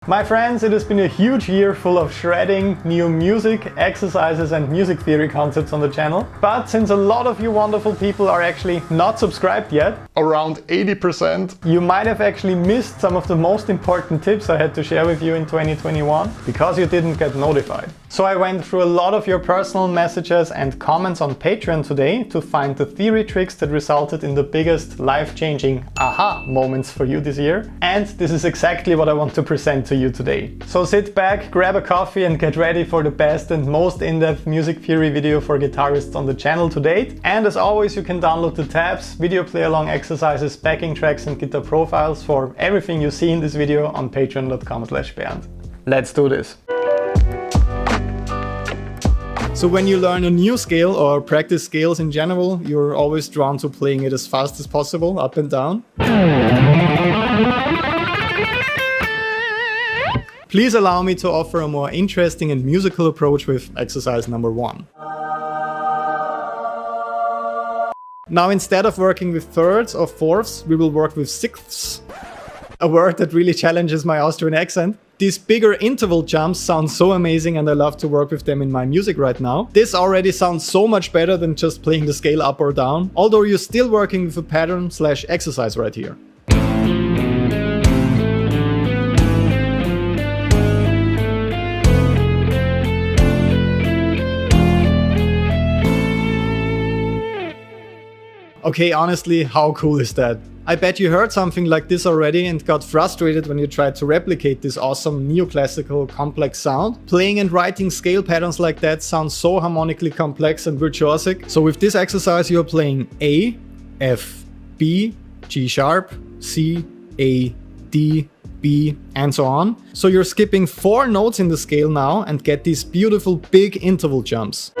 My friends, it has been a huge year full of shredding, new music, exercises and music theory concepts on the channel. But since a lot of you wonderful people are actually not subscribed yet, around 80%, you might have actually missed some of the most important tips I had to share with you in 2021 because you didn't get notified. So I went through a lot of your personal messages and comments on Patreon today to find the theory tricks that resulted in the biggest life-changing aha moments for you this year. And this is exactly what I want to present to you today. So sit back, grab a coffee and get ready for the best and most in-depth music theory video for guitarists on the channel to date. And as always, you can download the tabs, video play-along exercises, backing tracks and guitar profiles for everything you see in this video on patreon.com/BERNTH. Let's do this. So when you learn a new scale or practice scales in general, you're always drawn to playing it as fast as possible, up and down. Please allow me to offer a more interesting and musical approach with exercise number 1. Now, instead of working with thirds or fourths, we will work with sixths, a word that really challenges my Austrian accent. These bigger interval jumps sound so amazing and I love to work with them in my music right now. This already sounds so much better than just playing the scale up or down, although you're still working with a pattern/exercise right here. Okay, honestly, how cool is that? I bet you heard something like this already and got frustrated when you tried to replicate this awesome neoclassical complex sound. Playing and writing scale patterns like that sounds so harmonically complex and virtuosic. So with this exercise you're playing A, F, B, G sharp, C, A, D, B, and so on. So you're skipping 4 notes in the scale now and get these beautiful big interval jumps.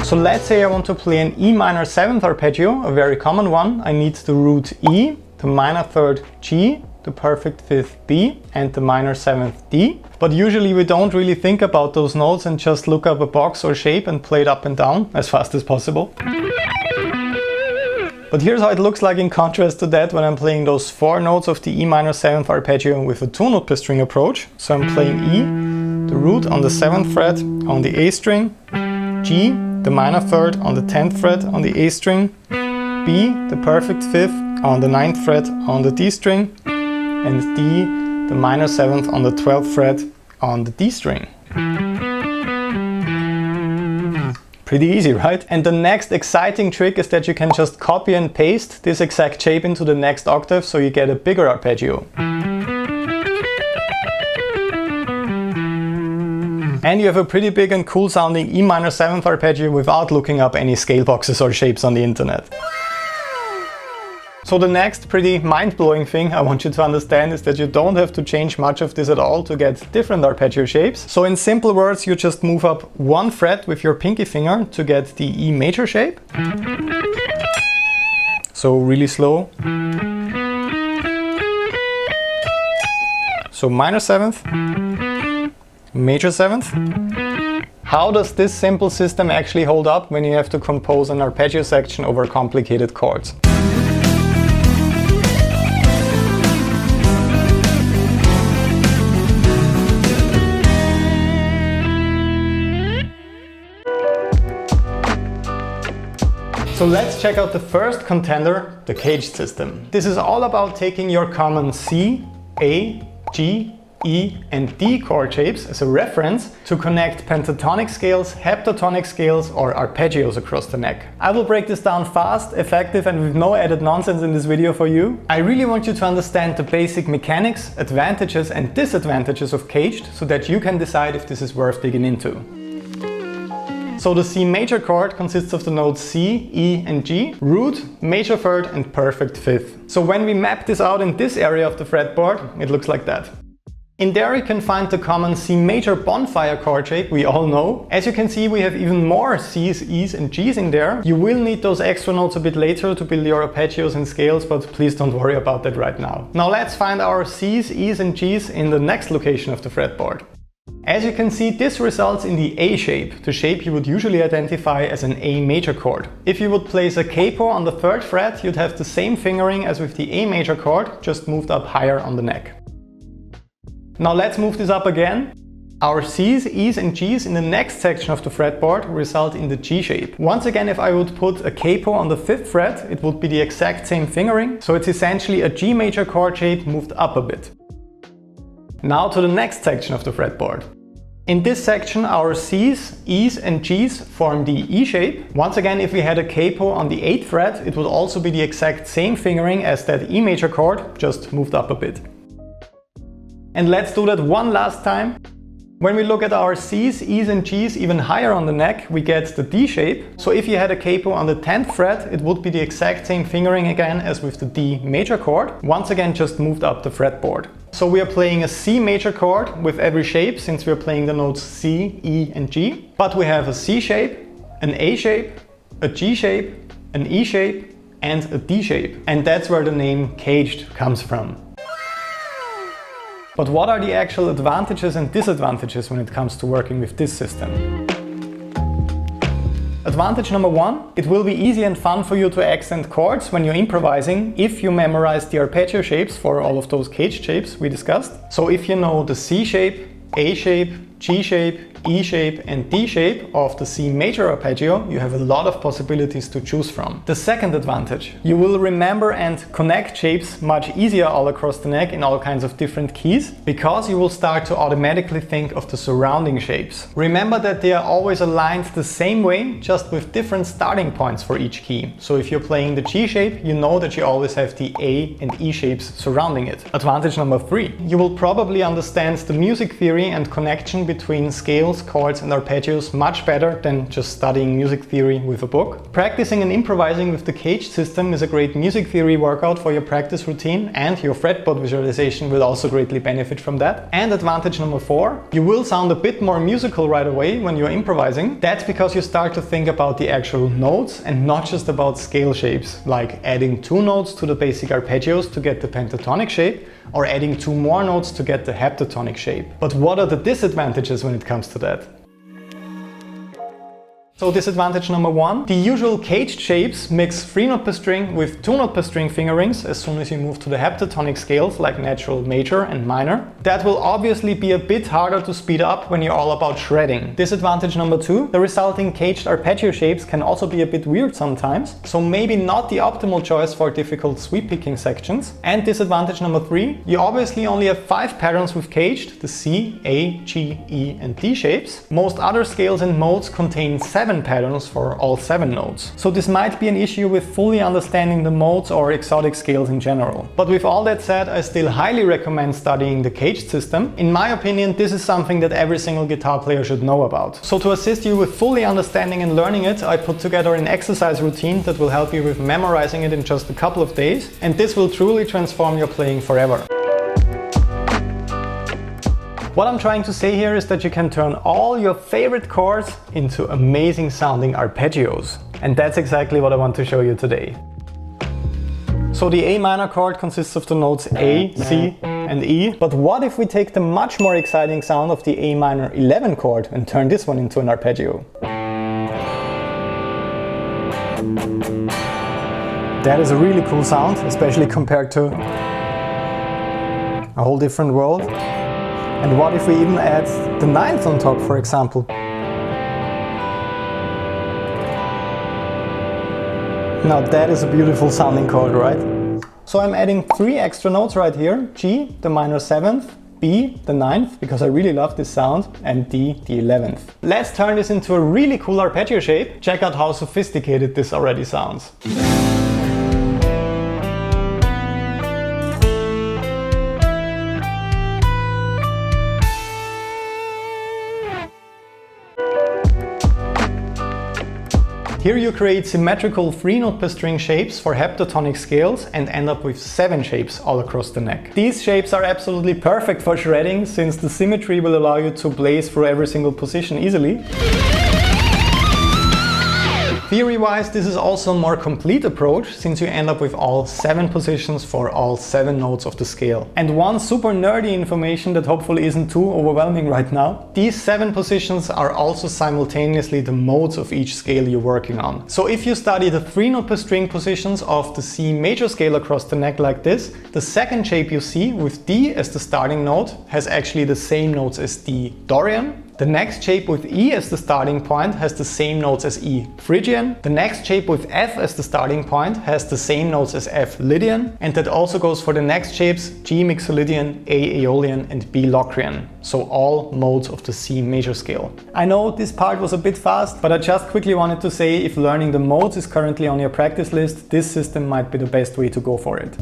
So let's say I want to play an E minor 7th arpeggio, a very common one. I need the root E, the minor 3rd G, the perfect 5th B, and the minor 7th D. But usually we don't really think about those notes and just look up a box or shape and play it up and down as fast as possible. But here's how it looks like in contrast to that when I'm playing those 4 notes of the E minor 7th arpeggio with a 2-note per string approach. So I'm playing E, the root on the 7th fret on the A string, G, the minor 3rd on the 10th fret on the A string, B, the perfect 5th on the 9th fret on the D string, and D, the minor 7th on the 12th fret on the D string. Pretty easy, right? And the next exciting trick is that you can just copy and paste this exact shape into the next octave so you get a bigger arpeggio. And you have a pretty big and cool sounding E minor 7th arpeggio without looking up any scale boxes or shapes on the internet. So the next pretty mind-blowing thing I want you to understand is that you don't have to change much of this at all to get different arpeggio shapes. So in simple words, you just move up 1 fret with your pinky finger to get the E major shape. So really slow. So minor 7th. Major 7th. How does this simple system actually hold up when you have to compose an arpeggio section over complicated chords? So let's check out the first contender, the caged system. This is all about taking your common C, A, G, E and D chord shapes as a reference to connect pentatonic scales, heptatonic scales or arpeggios across the neck. I will break this down fast, effective and with no added nonsense in this video for you. I really want you to understand the basic mechanics, advantages and disadvantages of caged so that you can decide if this is worth digging into. So the C major chord consists of the notes C, E and G, root, major 3rd and perfect 5th. So when we map this out in this area of the fretboard, it looks like that. In there you can find the common C major bonfire chord shape we all know. As you can see, we have even more C's, E's and G's in there. You will need those extra notes a bit later to build your arpeggios and scales, but please don't worry about that right now. Now let's find our C's, E's and G's in the next location of the fretboard. As you can see, this results in the A shape, the shape you would usually identify as an A major chord. If you would place a capo on the 3rd fret, you'd have the same fingering as with the A major chord, just moved up higher on the neck. Now let's move this up again. Our C's, E's and G's in the next section of the fretboard result in the G shape. Once again, if I would put a capo on the 5th fret, it would be the exact same fingering, so it's essentially a G major chord shape moved up a bit. Now to the next section of the fretboard. In this section, our C's, E's and G's form the E shape. Once again, if we had a capo on the 8th fret, it would also be the exact same fingering as that E major chord, just moved up a bit. And let's do that one last time. When we look at our C's, E's and G's even higher on the neck, we get the D shape. So if you had a capo on the 10th fret, it would be the exact same fingering again as with the D major chord. Once again, just moved up the fretboard. So we are playing a C major chord with every shape, since we are playing the notes C, E and G. But we have a C shape, an A shape, a G shape, an E shape and a D shape. And that's where the name caged comes from. But what are the actual advantages and disadvantages when it comes to working with this system? Advantage number 1, it will be easy and fun for you to accent chords when you're improvising if you memorize the arpeggio shapes for all of those caged shapes we discussed. So if you know the C shape, A shape, G shape, E shape and D shape of the C major arpeggio, you have a lot of possibilities to choose from. The second advantage, you will remember and connect shapes much easier all across the neck in all kinds of different keys, because you will start to automatically think of the surrounding shapes. Remember that they are always aligned the same way, just with different starting points for each key. So if you're playing the G shape, you know that you always have the A and E shapes surrounding it. Advantage number 3, you will probably understand the music theory and connection between scales, chords and arpeggios much better than just studying music theory with a book. Practicing and improvising with the caged system is a great music theory workout for your practice routine, and your fretboard visualization will also greatly benefit from that. And advantage number 4, you will sound a bit more musical right away when you're improvising. That's because you start to think about the actual notes and not just about scale shapes, like adding 2 notes to the basic arpeggios to get the pentatonic shape, or adding 2 more notes to get the heptatonic shape. But what are the disadvantages when it comes to that? So disadvantage number 1, the usual caged shapes mix 3-note per string with 2-note per string fingerings as soon as you move to the heptatonic scales like natural major and minor. That will obviously be a bit harder to speed up when you're all about shredding. Disadvantage number 2, the resulting caged arpeggio shapes can also be a bit weird sometimes, so maybe not the optimal choice for difficult sweep picking sections. And disadvantage number 3, you obviously only have 5 patterns with caged, the C, A, G, E and D shapes. Most other scales and modes contain 7 patterns for all 7 notes. So this might be an issue with fully understanding the modes or exotic scales in general. But with all that said, I still highly recommend studying the caged system. In my opinion, this is something that every single guitar player should know about. So to assist you with fully understanding and learning it, I put together an exercise routine that will help you with memorizing it in just a couple of days, and this will truly transform your playing forever. What I'm trying to say here is that you can turn all your favorite chords into amazing sounding arpeggios. And that's exactly what I want to show you today. So the A minor chord consists of the notes A, C and E. But what if we take the much more exciting sound of the A minor 11 chord and turn this one into an arpeggio? That is a really cool sound, especially compared to a whole different world. And what if we even add the 9th on top, for example? Now that is a beautiful sounding chord, right? So I'm adding 3 extra notes right here. G, the minor 7th, B, the 9th, because I really love this sound, and D, the 11th. Let's turn this into a really cool arpeggio shape. Check out how sophisticated this already sounds. Here you create symmetrical 3-note per string shapes for heptatonic scales and end up with 7 shapes all across the neck. These shapes are absolutely perfect for shredding, since the symmetry will allow you to blaze through every single position easily. Theory-wise, this is also a more complete approach since you end up with all 7 positions for all 7 notes of the scale. And one super nerdy information that hopefully isn't too overwhelming right now, these 7 positions are also simultaneously the modes of each scale you're working on. So if you study the 3 note per string positions of the C major scale across the neck like this, the second shape you see with D as the starting note has actually the same notes as D Dorian. The next shape with E as the starting point has the same notes as E Phrygian. The next shape with F as the starting point has the same notes as F Lydian. And that also goes for the next shapes G Mixolydian, A Aeolian and B Locrian. So all modes of the C major scale. I know this part was a bit fast, but I just quickly wanted to say if learning the modes is currently on your practice list, this system might be the best way to go for it.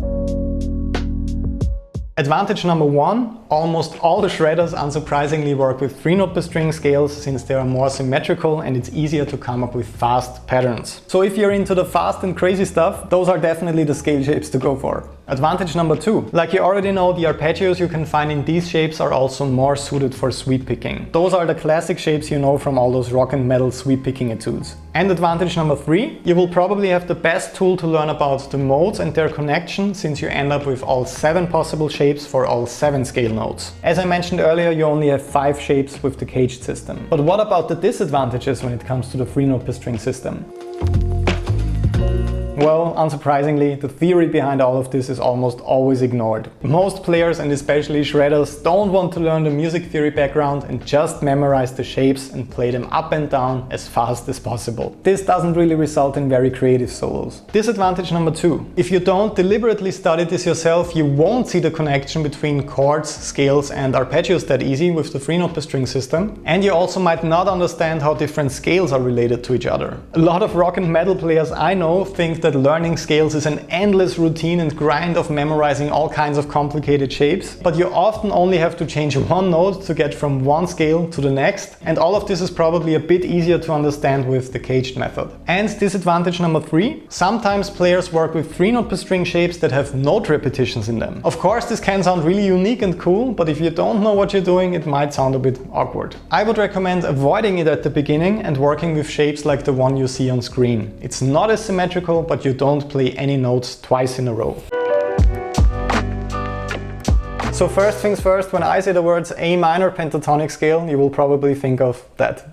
Advantage number 1, almost all the shredders unsurprisingly work with 3 note per string scales since they are more symmetrical and it's easier to come up with fast patterns. So if you're into the fast and crazy stuff, those are definitely the scale shapes to go for. Advantage number 2, like you already know, the arpeggios you can find in these shapes are also more suited for sweep picking. Those are the classic shapes you know from all those rock and metal sweep picking etudes. And advantage number 3, you will probably have the best tool to learn about the modes and their connection since you end up with all 7 possible shapes for all 7 scale notes. As I mentioned earlier, you only have 5 shapes with the caged system. But what about the disadvantages when it comes to the 3 note per string system? Well, unsurprisingly, the theory behind all of this is almost always ignored. Most players, and especially shredders, don't want to learn the music theory background and just memorize the shapes and play them up and down as fast as possible. This doesn't really result in very creative solos. Disadvantage number 2. If you don't deliberately study this yourself, you won't see the connection between chords, scales and arpeggios that easy with the 3 note per string system. And you also might not understand how different scales are related to each other. A lot of rock and metal players I know think that learning scales is an endless routine and grind of memorizing all kinds of complicated shapes, but you often only have to change one note to get from one scale to the next, and all of this is probably a bit easier to understand with the caged method. And disadvantage number 3, sometimes players work with 3 note per string shapes that have note repetitions in them. Of course, this can sound really unique and cool, but if you don't know what you're doing, it might sound a bit awkward. I would recommend avoiding it at the beginning and working with shapes like the one you see on screen. It's not as symmetrical, but you don't play any notes twice in a row. So first things first, when I say the words A minor pentatonic scale, you will probably think of that.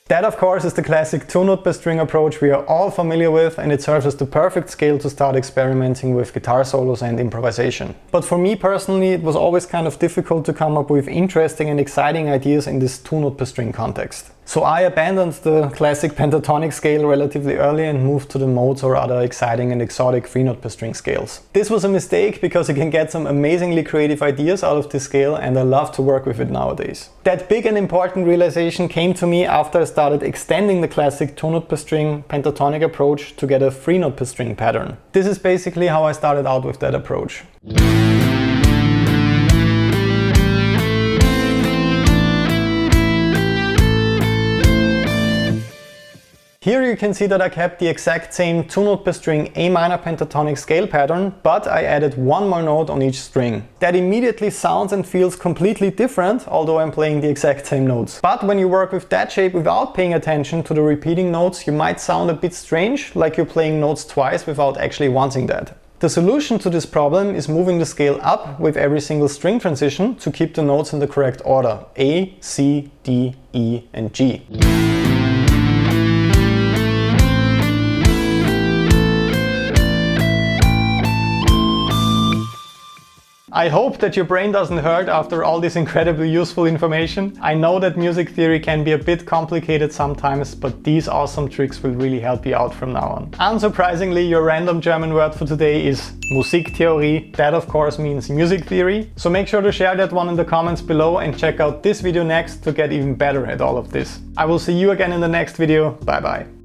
That of course is the classic 2 note per string approach we are all familiar with, and it serves as the perfect scale to start experimenting with guitar solos and improvisation. But for me personally, it was always kind of difficult to come up with interesting and exciting ideas in this 2 note per string context. So I abandoned the classic pentatonic scale relatively early and moved to the modes or other exciting and exotic 3 note per string scales. This was a mistake because you can get some amazingly creative ideas out of this scale, and I love to work with it nowadays. That big and important realization came to me after I started extending the classic 2 note per string pentatonic approach to get a 3 note per string pattern. This is basically how I started out with that approach. Here you can see that I kept the exact same 2 note per string A minor pentatonic scale pattern, but I added one more note on each string. That immediately sounds and feels completely different, although I'm playing the exact same notes. But when you work with that shape without paying attention to the repeating notes, you might sound a bit strange, like you're playing notes twice without actually wanting that. The solution to this problem is moving the scale up with every single string transition to keep the notes in the correct order: A, C, D, E and G. I hope that your brain doesn't hurt after all this incredibly useful information. I know that music theory can be a bit complicated sometimes, but these awesome tricks will really help you out from now on. Unsurprisingly, your random German word for today is Musiktheorie. That of course means music theory. So make sure to share that one in the comments below and check out this video next to get even better at all of this. I will see you again in the next video. Bye bye.